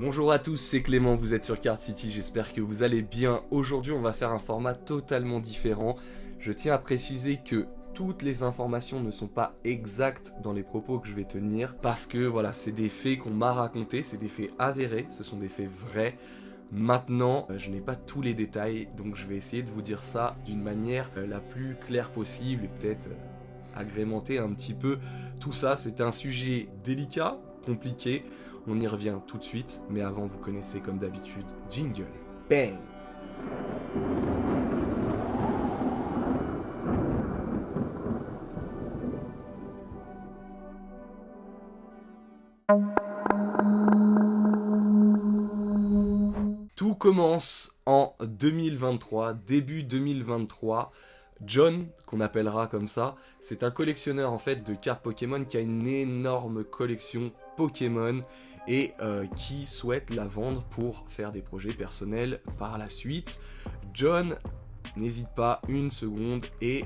Bonjour à tous, c'est Clément, vous êtes sur Card City, j'espère que vous allez bien. Aujourd'hui on va faire un format totalement différent. Je tiens à préciser que toutes les informations ne sont pas exactes dans les propos que je vais tenir, parce que voilà, c'est des faits qu'on m'a racontés, c'est des faits avérés, ce sont des faits vrais. Maintenant, je n'ai pas tous les détails, donc je vais essayer de vous dire ça d'une manière la plus claire possible et peut-être agrémenter un petit peu tout ça. C'est un sujet délicat, compliqué, on y revient tout de suite, mais avant vous connaissez comme d'habitude, jingle, bang. Tout commence en 2023, début 2023. John, qu'on appellera comme ça, c'est un collectionneur en fait de cartes Pokémon qui a une énorme collection Pokémon et qui souhaite la vendre pour faire des projets personnels par la suite. John n'hésite pas une seconde et,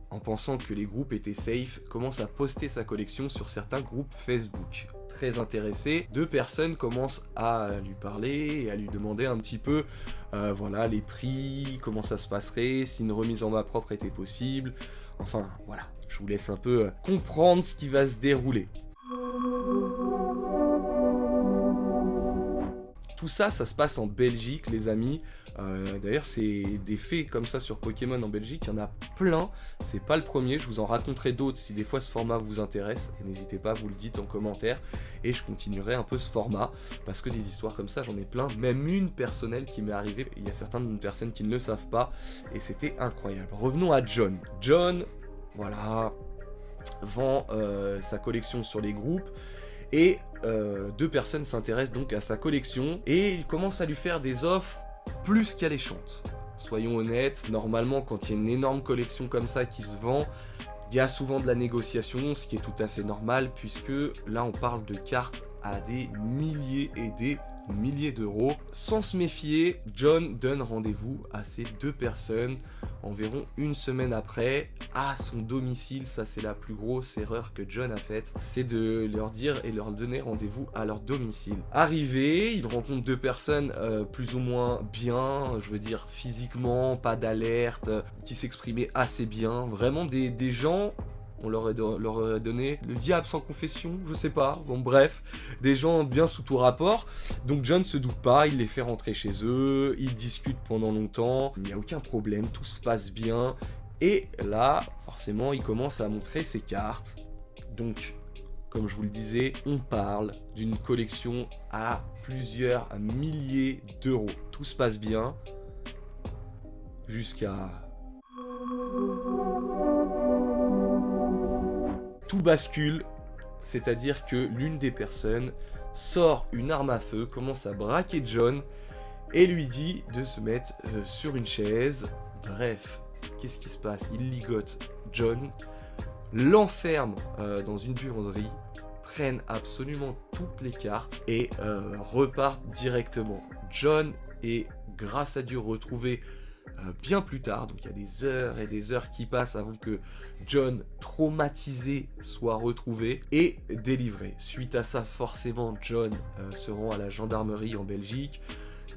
en pensant que les groupes étaient safe, commence à poster sa collection sur certains groupes Facebook. Très intéressé, deux personnes commencent à lui parler et à lui demander un petit peu voilà, les prix, comment ça se passerait, si une remise en main propre était possible. Enfin voilà, je vous laisse un peu comprendre ce qui va se dérouler. Tout ça, ça se passe en Belgique, les amis. D'ailleurs, c'est des faits comme ça sur Pokémon en Belgique, il y en a plein. C'est pas le premier, je vous en raconterai d'autres si des fois ce format vous intéresse. N'hésitez pas, vous le dites en commentaire et je continuerai un peu ce format parce que des histoires comme ça, j'en ai plein. Même une personnelle qui m'est arrivée, il y a certaines personnes qui ne le savent pas et c'était incroyable. Revenons à John. John, voilà, vend sa collection sur les groupes. Et deux personnes s'intéressent donc à sa collection et il commence à lui faire des offres plus qu'alléchantes. Soyons honnêtes, normalement quand il y a une énorme collection comme ça qui se vend, il y a souvent de la négociation, ce qui est tout à fait normal puisque là on parle de cartes à des milliers et des milliers d'euros. Sans se méfier, John donne rendez-vous à ces deux personnes environ une semaine après à son domicile. Ça c'est la plus grosse erreur que John a faite, c'est de leur dire et leur donner rendez-vous à leur domicile. Arrivé, il rencontre deux personnes plus ou moins bien, je veux dire physiquement, pas d'alerte, qui s'exprimaient assez bien, vraiment des gens. On leur a donné le diable sans confession, je sais pas, bon bref, des gens bien sous tout rapport. Donc John se doute pas, il les fait rentrer chez eux, ils discutent pendant longtemps, il n'y a aucun problème, tout se passe bien. Et là, forcément, il commence à montrer ses cartes. Donc, comme je vous le disais, on parle d'une collection à plusieurs milliers d'euros. Tout se passe bien, jusqu'à... Tout bascule, c'est-à-dire que l'une des personnes sort une arme à feu, commence à braquer John et lui dit de se mettre sur une chaise. Bref, qu'est-ce qui se passe? Il ligote John, l'enferme dans une buanderie, prennent absolument toutes les cartes et repartent directement. John est, grâce à Dieu, retrouvé bien plus tard, donc il y a des heures et des heures qui passent avant que John, traumatisé, soit retrouvé et délivré. Suite à ça, forcément, John se rend à la gendarmerie en Belgique,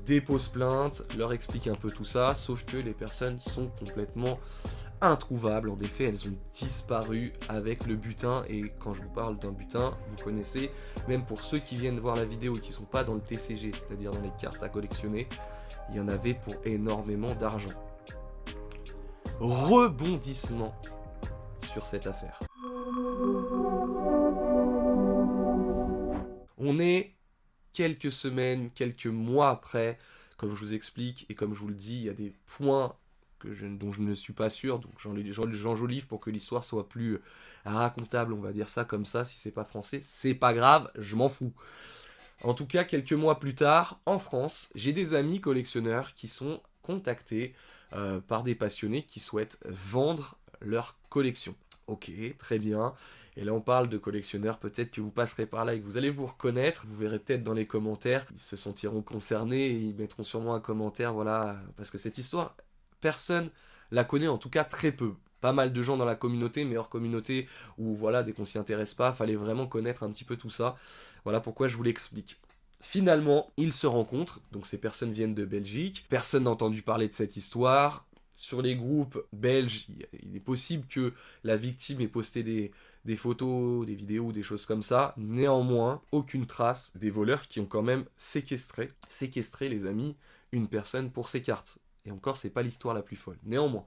dépose plainte, leur explique un peu tout ça, sauf que les personnes sont complètement introuvables. En effet, elles ont disparu avec le butin, et quand je vous parle d'un butin, vous connaissez, même pour ceux qui viennent voir la vidéo et qui ne sont pas dans le TCG, c'est-à-dire dans les cartes à collectionner, il y en avait pour énormément d'argent. Rebondissement sur cette affaire. On est quelques semaines, quelques mois après, comme je vous explique, et comme je vous le dis, il y a des points dont je ne suis pas sûr, donc j'enjolive pour que l'histoire soit plus racontable, on va dire ça comme ça, si c'est pas français, c'est pas grave, je m'en fous. En tout cas, quelques mois plus tard, en France, j'ai des amis collectionneurs qui sont contactés par des passionnés qui souhaitent vendre leur collection. Ok, très bien. Et là, on parle de collectionneurs, peut-être que vous passerez par là et que vous allez vous reconnaître. Vous verrez peut-être dans les commentaires, ils se sentiront concernés et ils mettront sûrement un commentaire, voilà, parce que cette histoire, personne la connaît, en tout cas très peu. Pas mal de gens dans la communauté, mais hors communauté, où voilà, dès qu'on s'y intéresse pas, fallait vraiment connaître un petit peu tout ça. Voilà pourquoi je vous l'explique. Finalement, ils se rencontrent, donc ces personnes viennent de Belgique, personne n'a entendu parler de cette histoire. Sur les groupes belges, il est possible que la victime ait posté des photos, des vidéos, des choses comme ça. Néanmoins, aucune trace des voleurs qui ont quand même séquestré les amis, une personne pour ces cartes. Et encore, c'est pas l'histoire la plus folle. Néanmoins,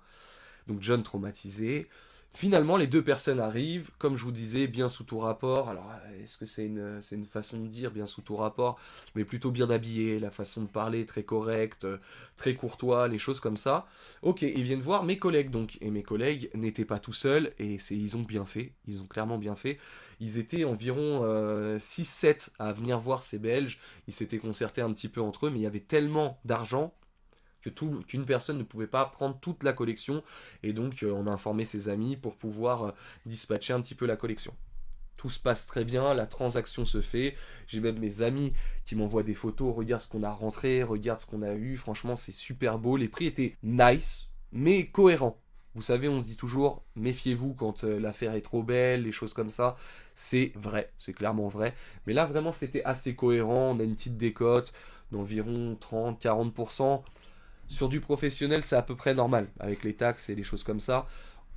donc John traumatisé. Finalement, les deux personnes arrivent, comme je vous disais, bien sous tout rapport. Alors, est-ce que c'est une façon de dire bien sous tout rapport, mais plutôt bien habillé, la façon de parler très correcte, très courtois, les choses comme ça. Ok, ils viennent voir mes collègues donc, et mes collègues n'étaient pas tout seuls, et ils ont bien fait, ils ont clairement bien fait. Ils étaient environ 6-7 à venir voir ces Belges, ils s'étaient concertés un petit peu entre eux, mais il y avait tellement d'argent qu'une personne ne pouvait pas prendre toute la collection, et donc on a informé ses amis pour pouvoir dispatcher un petit peu la collection. Tout se passe très bien, la transaction se fait, j'ai même mes amis qui m'envoient des photos, regarde ce qu'on a rentré, regarde ce qu'on a eu, franchement c'est super beau, les prix étaient nice, mais cohérents. Vous savez, on se dit toujours, méfiez-vous quand l'affaire est trop belle, les choses comme ça, c'est vrai, c'est clairement vrai, mais là vraiment c'était assez cohérent, on a une petite décote d'environ 30-40%. Sur du professionnel, c'est à peu près normal. Avec les taxes et les choses comme ça,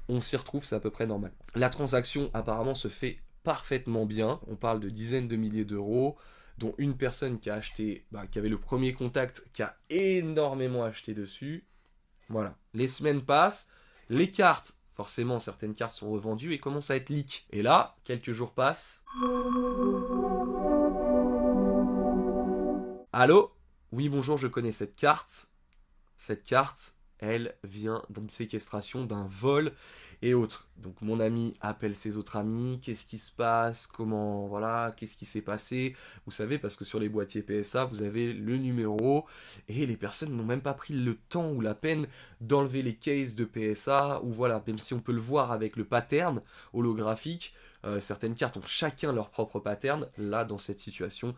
on s'y retrouve, c'est à peu près normal. La transaction, apparemment, se fait parfaitement bien. On parle de dizaines de milliers d'euros, dont une personne qui a acheté, qui avait le premier contact, qui a énormément acheté dessus. Voilà. Les semaines passent, les cartes, forcément, certaines cartes sont revendues et commencent à être leak. Et là, quelques jours passent. Allô? Oui, bonjour, je connais cette carte. Cette carte, elle vient d'une séquestration, d'un vol et autres. Donc mon ami appelle ses autres amis, qu'est-ce qui se passe, comment, voilà, qu'est-ce qui s'est passé. Vous savez, parce que sur les boîtiers PSA, vous avez le numéro, et les personnes n'ont même pas pris le temps ou la peine d'enlever les cases de PSA, ou voilà, même si on peut le voir avec le pattern holographique, certaines cartes ont chacun leur propre pattern. Là, dans cette situation,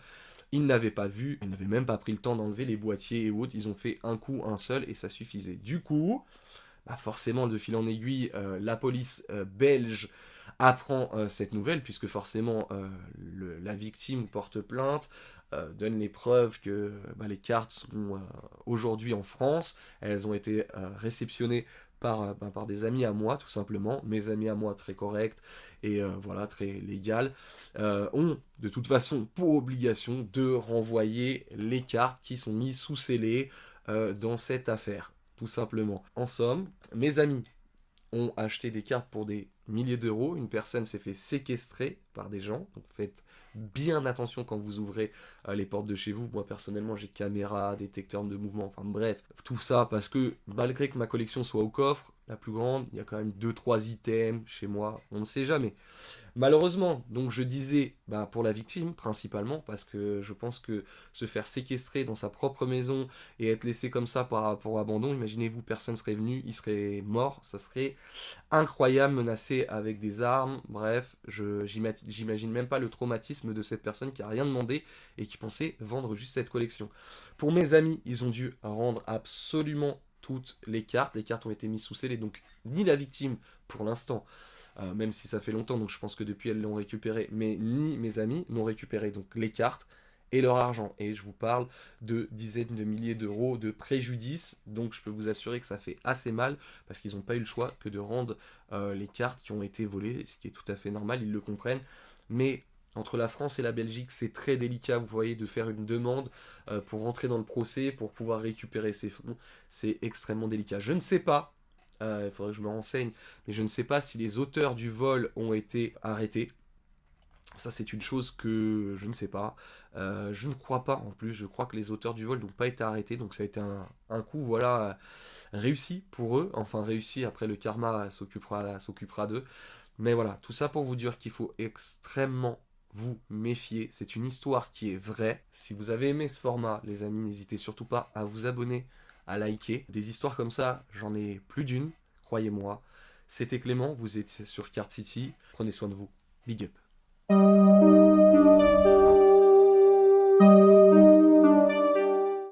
ils n'avaient pas vu, ils n'avaient même pas pris le temps d'enlever les boîtiers et autres, ils ont fait un coup, un seul, et ça suffisait. Du coup, forcément, de fil en aiguille, la police belge apprend cette nouvelle, puisque forcément, la victime porte plainte, donne les preuves que les cartes sont aujourd'hui en France, elles ont été réceptionnées par des amis à moi, tout simplement, mes amis à moi très corrects et voilà, très légal, ont de toute façon pour obligation de renvoyer les cartes qui sont mises sous scellé dans cette affaire, tout simplement. En somme, mes amis ont acheté des cartes pour des milliers d'euros, une personne s'est fait séquestrer par des gens, donc faites bien attention quand vous ouvrez les portes de chez vous. Moi personnellement j'ai caméra, détecteur de mouvement, enfin bref, tout ça parce que malgré que ma collection soit au coffre, la plus grande, il y a quand même 2-3 items chez moi, on ne sait jamais. Malheureusement, donc je disais pour la victime principalement, parce que je pense que se faire séquestrer dans sa propre maison et être laissé comme ça pour abandon, imaginez-vous, personne serait venu, il serait mort, ça serait incroyable, menacé avec des armes, bref, j'imagine même pas le traumatisme de cette personne qui a rien demandé et qui pensait vendre juste cette collection. Pour mes amis, ils ont dû rendre absolument toutes les cartes ont été mises sous scellé, donc ni la victime pour l'instant, même si ça fait longtemps, donc je pense que depuis elles l'ont récupéré, mais ni mes amis n'ont récupéré donc les cartes et leur argent. Et je vous parle de dizaines de milliers d'euros de préjudice, donc je peux vous assurer que ça fait assez mal, parce qu'ils n'ont pas eu le choix que de rendre les cartes qui ont été volées, ce qui est tout à fait normal, ils le comprennent, mais entre la France et la Belgique, c'est très délicat, vous voyez, de faire une demande pour rentrer dans le procès, pour pouvoir récupérer ces fonds, c'est extrêmement délicat. Je ne sais pas, il faudrait que je me renseigne, mais je ne sais pas si les auteurs du vol ont été arrêtés. Ça, c'est une chose que je ne sais pas. Je ne crois pas, en plus, je crois que les auteurs du vol n'ont pas été arrêtés, donc ça a été un coup, voilà, réussi pour eux, enfin réussi, après le karma s'occupera d'eux. Mais voilà, tout ça pour vous dire qu'il faut extrêmement vous méfier, c'est une histoire qui est vraie. Si vous avez aimé ce format, les amis, n'hésitez surtout pas à vous abonner, à liker. Des histoires comme ça, j'en ai plus d'une, croyez-moi. C'était Clément, vous étiez sur Card City, prenez soin de vous, big up.